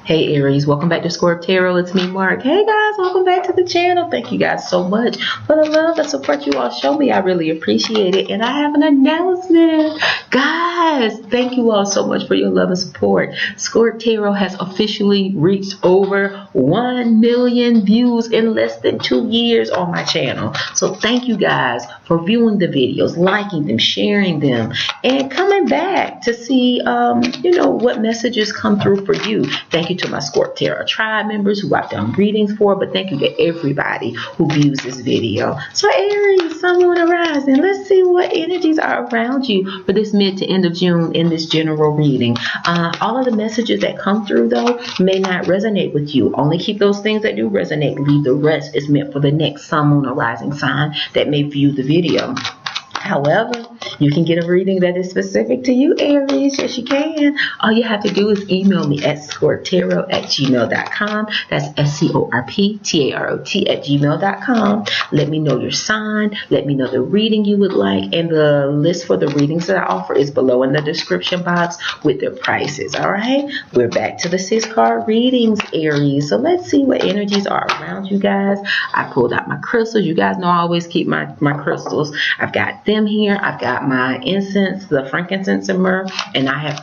Hey Aries, welcome back to Scorp Tarot. It's me, Mark. Hey guys, welcome back to the channel. Thank you guys so much for the love and support you all show me. I really appreciate it. And I have an announcement. Guys, thank you all so much for your love and support. Scorp Tarot has officially reached over 1 million views in less than 2 years on my channel. So thank you guys for viewing the videos, liking them, sharing them, and coming back to see what messages come through for you. Thank you to my Scorp Tarot tribe members who I've done readings for, but thank you to everybody who views this video. So Aries, Sun, Moon, and Rising, let's see what energies are around you for this mid to end of June in this general reading. All of the messages that come through, though, may not resonate with you. Only keep those things that do resonate. Leave the rest is meant for the next Sun, Moon, or Rising sign that may view the video. However, you can get a reading that is specific to you, Aries. Yes, you can. All you have to do is email me at ScorpTarot@gmail.com. That's ScorpTarot@gmail.com. Let me know your sign. Let me know the reading you would like. And the list for the readings that I offer is below in the description box with their prices. All right? We're back to the 6-card readings, Aries. So let's see what energies are around you guys. I pulled out my crystals. You guys know I always keep my crystals. I've got them here. I've got my incense, the frankincense and myrrh, and I have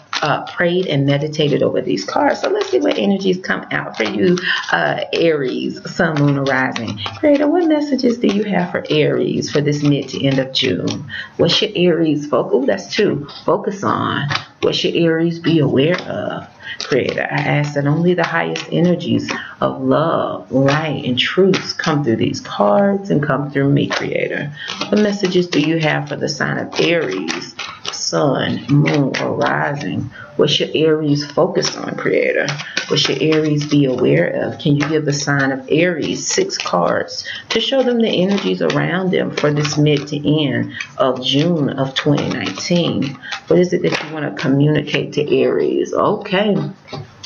prayed and meditated over these cards. So let's see what energies come out for you, Aries, Sun, Moon, or Rising. Creator, what messages do you have for Aries for this mid to end of June? What should Aries focus on? What should Aries be aware of? Creator, I ask that only the highest energies of love, light, and truth come through these cards and come through me, Creator. What messages do you have for the sign of Aries, Sun, Moon, or Rising? What should Aries focus on, Creator? What should Aries be aware of? Can you give the sign of Aries 6 cards to show them the energies around them for this mid to end of June of 2019? What is it that you want to communicate to Aries? Okay.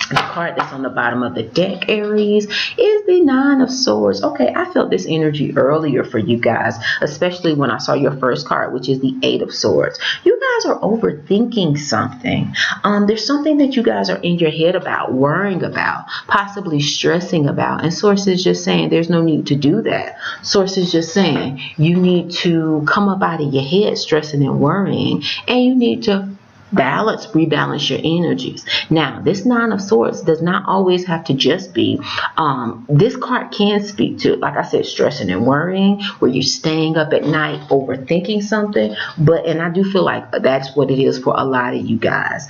The card that's on the bottom of the deck, Aries, is the 9 of Swords. Okay, I felt this energy earlier for you guys, especially when I saw your first card, which is the 8 of Swords. You guys are overthinking something. There's something that you guys are in your head about, worrying about, possibly stressing about. And Source is just saying there's no need to do that. Source is just saying you need to come up out of your head stressing and worrying, and you need to rebalance your energies. Now, this 9 of Swords does not always have to just be, this card can speak to, like I said, stressing and worrying, where you're staying up at night overthinking something. And I do feel like that's what it is for a lot of you guys.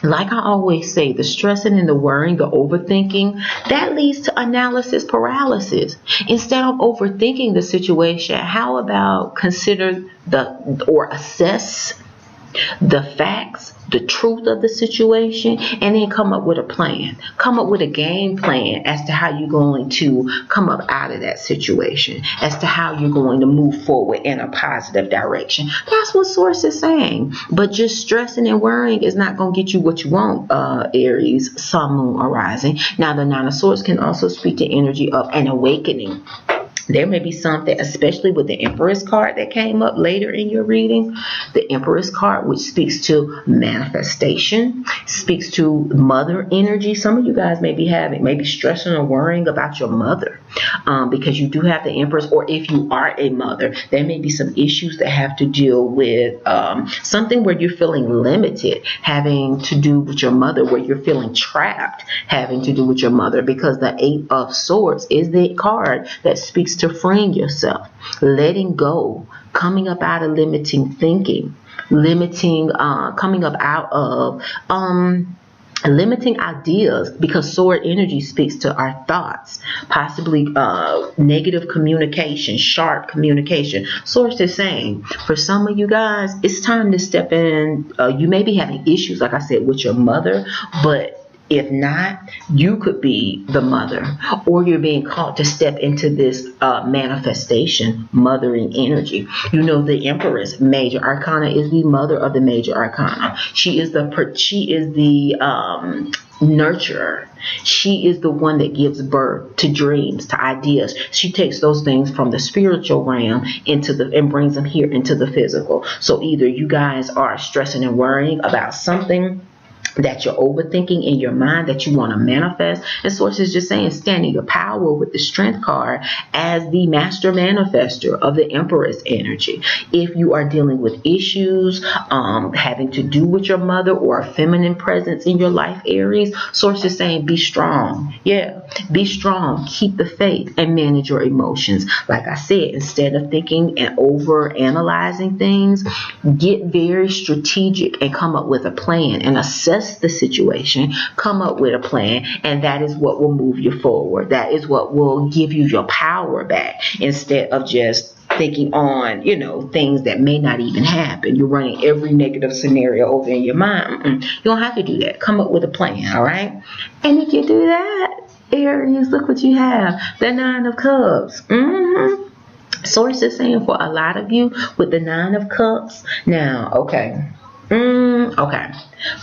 Like I always say, the stressing and the worrying, the overthinking, that leads to analysis paralysis. Instead of overthinking the situation, how about consider assess the facts, the truth of the situation, and then come up with a plan. Come up with a game plan as to how you're going to come up out of that situation, as to how you're going to move forward in a positive direction. That's what Source is saying. But just stressing and worrying is not going to get you what you want, Aries, Sun, Moon, or Rising. Now, the 9 of Swords can also speak to energy of an awakening. There may be something, especially with the Empress card that came up later in your reading. The Empress card, which speaks to manifestation, speaks to mother energy. Some of you guys may be stressing or worrying about your mother, because you do have the Empress. Or if you are a mother, there may be some issues that have to deal with something where you're feeling limited, having to do with your mother, where you're feeling trapped, having to do with your mother, because the 8 of Swords is the card that speaks to freeing yourself, letting go, coming up out of limiting thinking, coming up out of limiting ideas, because sword energy speaks to our thoughts, possibly negative communication, sharp communication. Source is saying for some of you guys, it's time to step in. You may be having issues, like I said, with your mother, but if not, you could be the mother, or you're being called to step into this manifestation, mothering energy. You know, the Empress, major arcana, is the mother of the major arcana. She is the nurturer. She is the one that gives birth to dreams, to ideas. She takes those things from the spiritual realm and brings them here into the physical. So either you guys are stressing and worrying about something that you're overthinking in your mind that you want to manifest. And Source is just saying, stand in your power with the Strength card as the master manifester of the Empress energy. If you are dealing with issues having to do with your mother or a feminine presence in your life, Aries, Source is saying, be strong. Yeah, be strong. Keep the faith and manage your emotions. Like I said, instead of thinking and over analyzing things, get very strategic and come up with a plan and assess the situation, come up with a plan, and that is what will move you forward. That is what will give you your power back, instead of just thinking on, things that may not even happen. You're running every negative scenario over in your mind. You don't have to do that. Come up with a plan, all right? And if you do that, Aries, look what you have. The Nine of Cups. Source is saying for a lot of you with the Nine of Cups. Now, okay.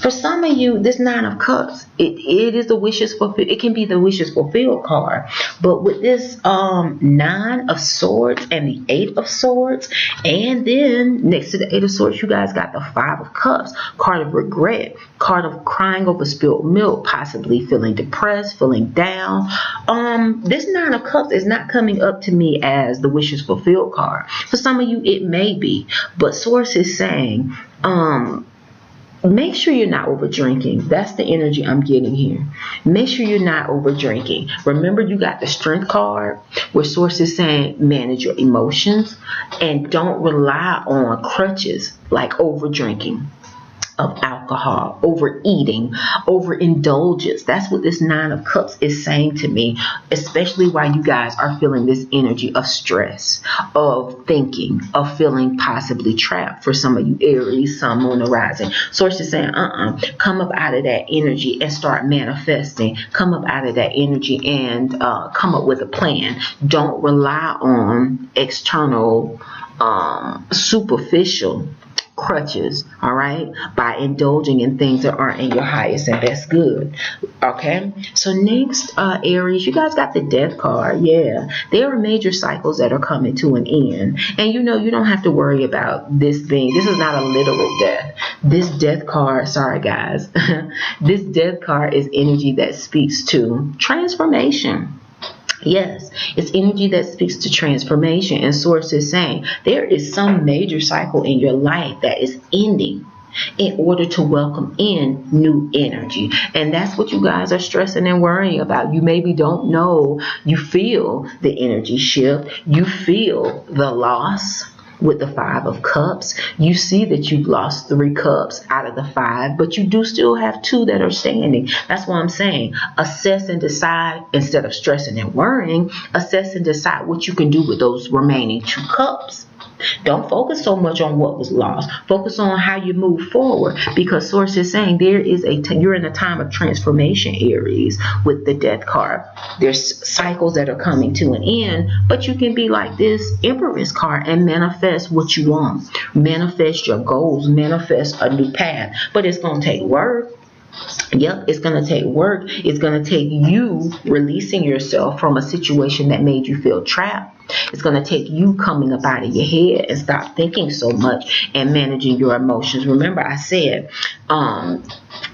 For some of you, this Nine of Cups, it is the wishes fulfilled. It can be the wishes fulfilled card. But with this Nine of Swords and the Eight of Swords, and then next to the Eight of Swords, you guys got the Five of Cups, card of regret, card of crying over spilled milk, possibly feeling depressed, feeling down. This Nine of Cups is not coming up to me as the wishes fulfilled card. For some of you, it may be, but Source is saying, make sure you're not over drinking. That's the energy I'm getting here. Make sure you're not over drinking. Remember, you got the Strength card where Source is saying manage your emotions and don't rely on crutches like over drinking of alcohol, overeating, overindulgence. That's what this Nine of Cups is saying to me, especially while you guys are feeling this energy of stress, of thinking, of feeling possibly trapped. For some of you Aries, Sun, Moon, or Rising. Source is saying, come up out of that energy and start manifesting. Come up out of that energy and come up with a plan. Don't rely on external, superficial crutches, all right, by indulging in things that aren't in your highest and best good. Okay, so next, Aries, you guys got the Death card. Yeah, there are major cycles that are coming to an end, and you don't have to worry about this is not a literal death. This Death card, sorry guys, this Death card is energy that speaks to transformation. Yes, it's energy that speaks to transformation. And Source is saying there is some major cycle in your life that is ending in order to welcome in new energy. And that's what you guys are stressing and worrying about. You maybe don't know. You feel the energy shift. You feel the loss. With the Five of Cups, you see that you've lost 3 cups out of the 5, but you do still have 2 that are standing. That's why I'm saying assess and decide, instead of stressing and worrying, assess and decide what you can do with those remaining 2 cups. Don't focus so much on what was lost. Focus on how you move forward, because Source is saying you're in a time of transformation, Aries, with the Death card. There's cycles that are coming to an end, but you can be like this Empress card and manifest what you want. Manifest your goals, manifest a new path, but it's going to take work. Yep, it's going to take work. It's going to take you releasing yourself from a situation that made you feel trapped. It's going to take you coming up out of your head and stop thinking so much and managing your emotions. Remember, I said,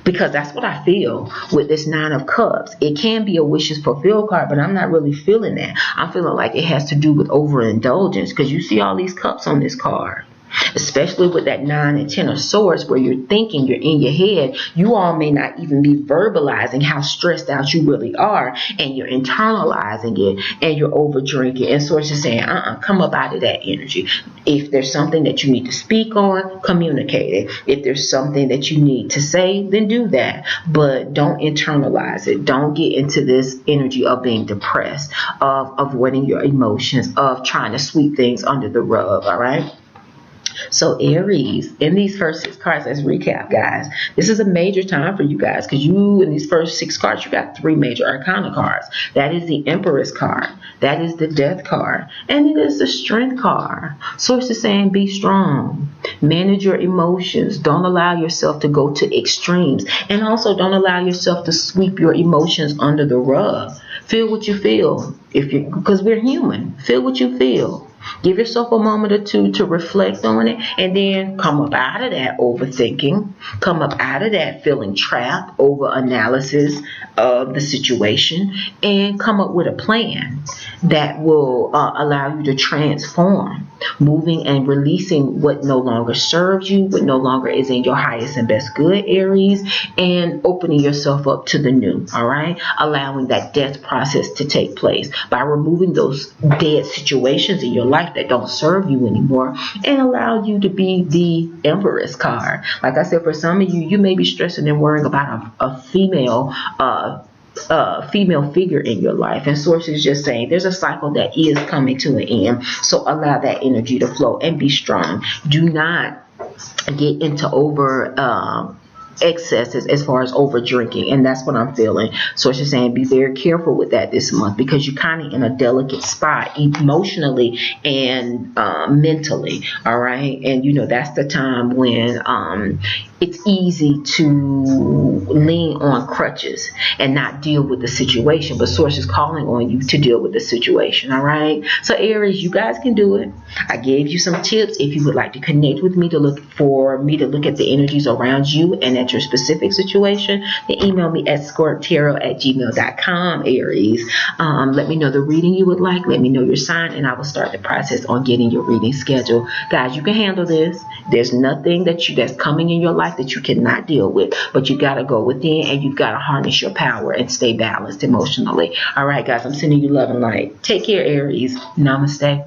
because that's what I feel with this Nine of Cups. It can be a wishes fulfilled card, but I'm not really feeling that. I'm feeling like it has to do with overindulgence, because you see all these cups on this card. Especially with that 9 and 10 of Swords, where you're thinking, you're in your head. You all may not even be verbalizing how stressed out you really are, and you're internalizing it, and you're over drinking. And Source is saying, come up out of that energy. If there's something that you need to speak on, communicate it. If there's something that you need to say, then do that. But don't internalize it. Don't get into this energy of being depressed, of avoiding your emotions, of trying to sweep things under the rug, all right? So Aries, in these first 6 cards, let's recap, guys. This is a major time for you guys, because you, in these first 6 cards, you got 3 major arcana cards. That is the Empress card. That is the Death card. And it is the Strength card. Source is saying be strong. Manage your emotions. Don't allow yourself to go to extremes. And also don't allow yourself to sweep your emotions under the rug. Feel what you feel. Because we're human. Feel what you feel. Give yourself a moment or two to reflect on it, and then come up out of that overthinking, come up out of that feeling trapped over analysis of the situation, and come up with a plan that will allow you to transform, moving and releasing what no longer serves you, what no longer is in your highest and best good, Aries, and opening yourself up to the new, all right? Allowing that death process to take place by removing those dead situations in your life that don't serve you anymore, and allow you to be the Empress card. Like I said, for some of you, you may be stressing and worrying about a female female figure in your life, and Source is just saying there's a cycle that is coming to an end, so allow that energy to flow and be strong. Do not get into over excesses as far as over drinking, and that's what I'm feeling. So it's just saying be very careful with that this month, because you're kind of in a delicate spot emotionally and mentally, all right? And you know that's the time when it's easy to lean on crutches and not deal with the situation, but Source is calling on you to deal with the situation, all right? So Aries, you guys can do it. I gave you some tips. If you would like to connect with me to look at the energies around you and at your specific situation, then email me at ScorpTarot@gmail.com, Aries. Let me know the reading you would like. Let me know your sign, and I will start the process on getting your reading scheduled. Guys, you can handle this. There's nothing that's coming in your life that you cannot deal with, but you got to go within, and you've got to harness your power and stay balanced emotionally. All right, guys, I'm sending you love and light. Take care, Aries. Namaste.